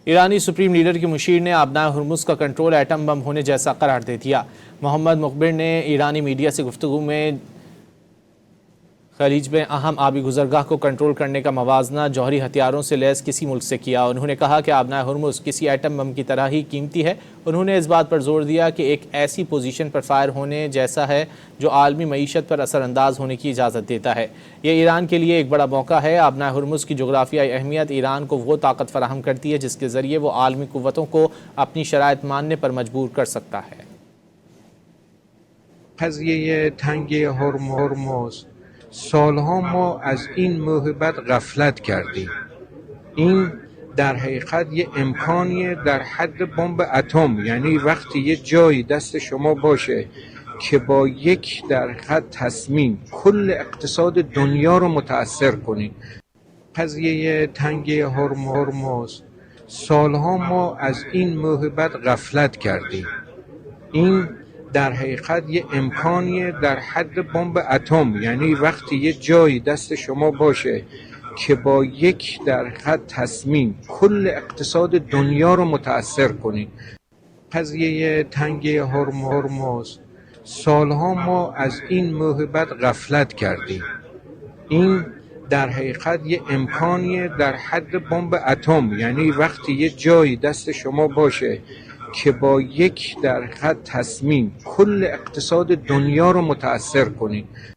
ईरानी supreme leader की मुशीर ने आबनाए हुर्मुज़ का कंट्रोल एटम बम होने जैसा करार दे दिया। मोहम्मद मुखबिर ने ईरानी मीडिया से गुफ्तगू में खलीज में अहम आबी गुजरगाह को कंट्रोल करने का मवाजना जौहरी हथियारों से लैस किसी मुल्क से किया। उन्होंने कहा कि आबनाए हुर्मुज़ किसी एटम बम की तरह ही कीमती है। उन्होंने इस बात पर जोर दिया कि एक ऐसी पोजीशन पर फायर होने जैसा है जो आलमी मईशत पर असरअंदाज होने की इजाज़त देता है। ये ईरान के लिए एक बड़ा मौका है। आबनाए हुर्मुज़ की जोग्राफियाई अहमियत ईरान को वो ताकत फराहम करती है जिसके ज़रिए वो आलमी क़ुव्वतों को अपनी शराइत मानने पर मजबूर कर सकता है। قضیه تنگ هرمز سالها ما از این موهبت غفلت کردیم. این در حقیقت یه امکانیه در حد بمب اتم، یعنی وقتی یه جایی دست شما باشه که با یک در حقیقت تصمیم کل اقتصاد دنیا رو متاثر کنید. قضیه تنگ هرمز سالها ما از این موهبت غفلت کردیم. این در حقیقت یه امکانیه در حد بمب اتم، یعنی وقتی یه جایی دست شما باشه که با یک در حقیقت تصمیم کل اقتصاد دنیا رو متاثر کنید. قضیه تنگ هرمز سالها ما از این موهبت غفلت کردیم. این در حقیقت یه امکانیه در حد بمب اتم، یعنی وقتی یه جایی دست شما باشه که با یک در حقیقت تصمیم کل اقتصاد دنیا رو متاثر کنید.